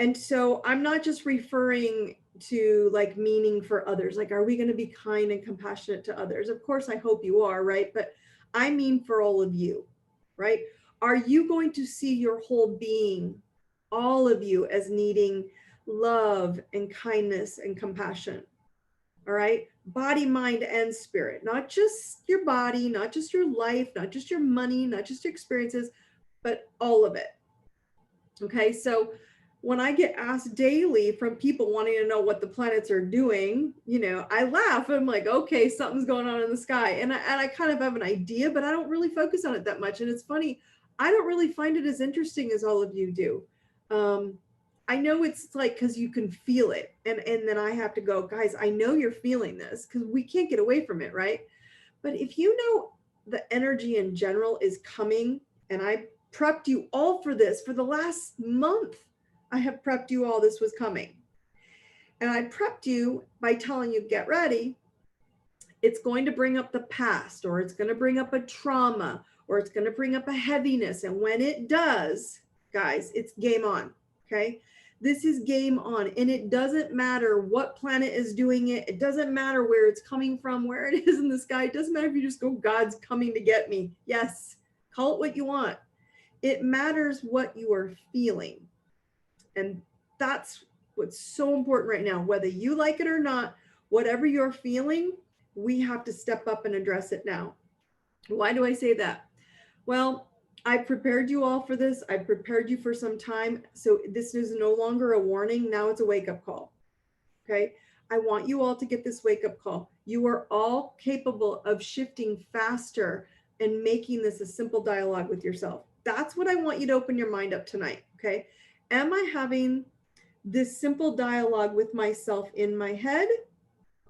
And so I'm not just referring to like meaning for others. Like, are we going to be kind and compassionate to others? Of course, I hope you are, right? But I mean for all of you, right? Are you going to see your whole being, all of you, as needing love and kindness and compassion? All right. Body, mind, and spirit, not just your body, not just your life, not just your money, not just your experiences, but all of it. Okay. So when I get asked daily from people wanting to know what the planets are doing, you know, I laugh. I'm like, okay, something's going on in the sky. And I kind of have an idea, but I don't really focus on it that much. And it's funny, I don't really find it as interesting as all of you do. I know it's like, because you can feel it. And then I have to go, guys, I know you're feeling this because we can't get away from it, right? But if you know the energy in general is coming, and I prepped you all for this for the last month, I have prepped you all this was coming. And I prepped you by telling you, get ready. It's going to bring up the past, or it's going to bring up a trauma, or it's going to bring up a heaviness. And when it does, guys, it's game on. Okay. This is game on. And it doesn't matter what planet is doing it. It doesn't matter where it's coming from, where it is in the sky. It doesn't matter if you just go, God's coming to get me. Yes. Call it what you want. It matters what you are feeling. And that's what's so important right now, whether you like it or not, whatever you're feeling, we have to step up and address it now. Why do I say that? Well, I prepared you all for this. I prepared you for some time. So this is no longer a warning. Now it's a wake-up call. Okay. I want you all to get this wake-up call. You are all capable of shifting faster and making this a simple dialogue with yourself. That's what I want you to open your mind up tonight. Okay. Am I having this simple dialogue with myself in my head,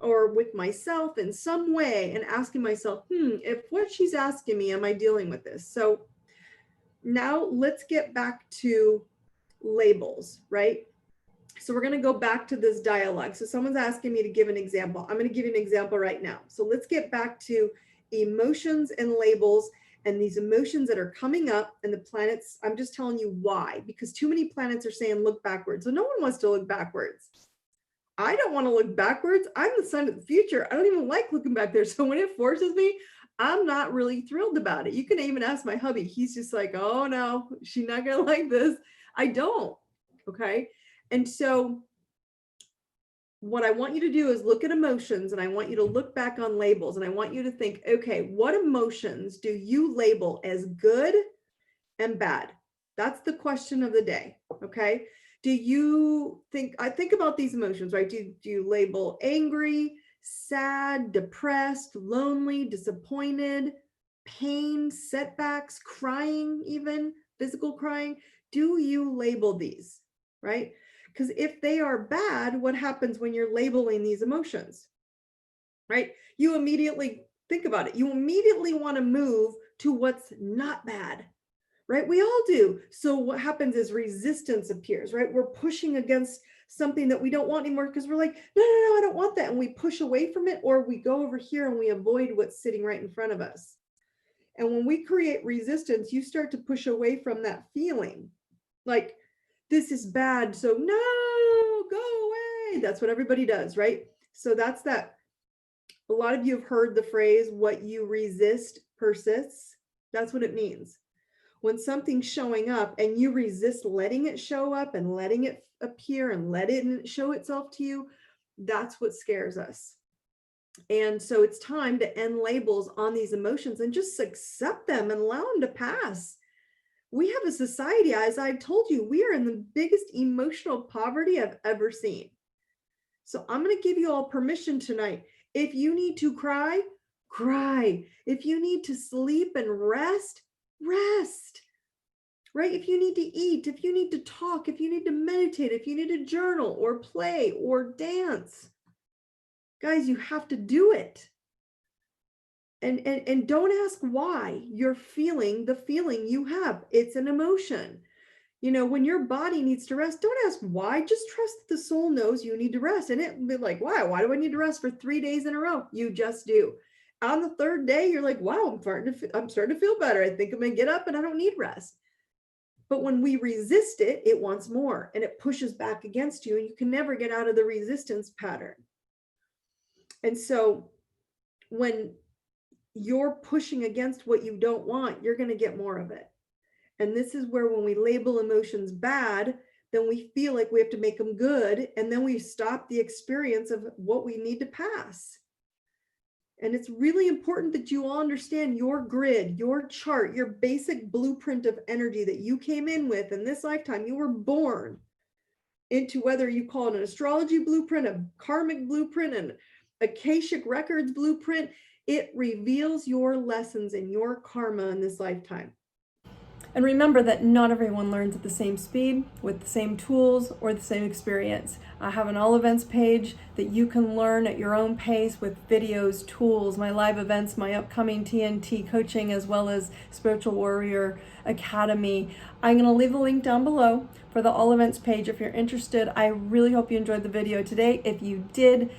or with myself in some way, and asking myself, if what she's asking me, am I dealing with this? So now let's get back to labels, right? So we're going to go back to this dialogue. So someone's asking me to give an example. I'm going to give you an example right now. So let's get back to emotions and labels, and these emotions that are coming up, and the planets. I'm just telling you why, because too many planets are saying look backwards. So no one wants to look backwards. I don't want to look backwards. I'm the sign of the future. I don't even like looking back there. So when it forces me, I'm not really thrilled about it. You can even ask my hubby. He's just like, oh no, she's not going to like this. I don't. Okay. And so what I want you to do is look at emotions, and I want you to look back on labels, and I want you to think, okay, what emotions do you label as good and bad? That's the question of the day. Okay. Do you think, I think about these emotions, right? Do you label angry, sad, depressed, lonely, disappointed, pain, setbacks, crying, even physical crying? Do you label these, right? Because if they are bad, what happens when you're labeling these emotions, right? You immediately think about it. You immediately want to move to what's not bad, right? We all do. So what happens is resistance appears, right? We're pushing against something that we don't want anymore because we're like, no, I don't want that. And we push away from it, or we go over here and we avoid what's sitting right in front of us. And when we create resistance, you start to push away from that feeling. Like, this is bad, so no, go away. That's what everybody does, right? So that's that. A lot of you have heard the phrase, what you resist persists. That's what it means. When something's showing up and you resist letting it show up and letting it appear and let it show itself to you, that's what scares us. And so it's time to end labels on these emotions and just accept them and allow them to pass. We have a society, as I've told you, we are in the biggest emotional poverty I've ever seen. So I'm going to give you all permission tonight. If you need to cry, cry. If you need to sleep and rest, rest. Right? If you need to eat, if you need to talk, if you need to meditate, if you need to journal or play or dance, guys, you have to do it. And don't ask why you're feeling the feeling you have. It's an emotion. You know, when your body needs to rest, don't ask why. Just trust that the soul knows you need to rest. And it will be like, wow, why do I need to rest for 3 days in a row? You just do. On the third day, you're like, wow, I'm starting to feel better. I think I'm going to get up and I don't need rest. But when we resist it, it wants more and it pushes back against you, and you can never get out of the resistance pattern. And so when you're pushing against what you don't want, you're going to get more of it. And this is where, when we label emotions bad, then we feel like we have to make them good. And then we stop the experience of what we need to pass. And it's really important that you all understand your grid, your chart, your basic blueprint of energy that you came in with in this lifetime. You were born into, whether you call it an astrology blueprint, a karmic blueprint, an Akashic records blueprint, it reveals your lessons and your karma in this lifetime. And remember that not everyone learns at the same speed, with the same tools, or the same experience. I have an all events page that you can learn at your own pace with videos, tools, my live events, my upcoming TNT coaching, as well as Spiritual Warrior Academy. I'm going to leave the link down below for the all events page if you're interested. I really hope you enjoyed the video today. If you did,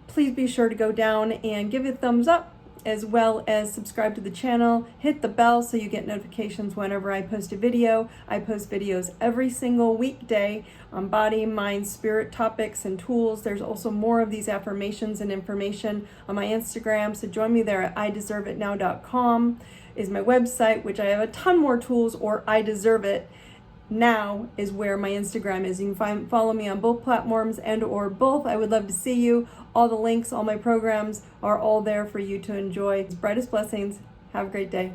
please be sure to go down and give it a thumbs up, as well as subscribe to the channel, hit the bell so you get notifications whenever I post a video. I post videos every single weekday on body, mind, spirit topics and tools. There's also more of these affirmations and information on my Instagram, so join me there at ideserveitnow.com is my website, which I have a ton more tools, or I Deserve It Now is where my Instagram is. You can follow me on both platforms and or both. I would love to see you. All the links, all my programs are all there for you to enjoy. Brightest blessings. Have a great day.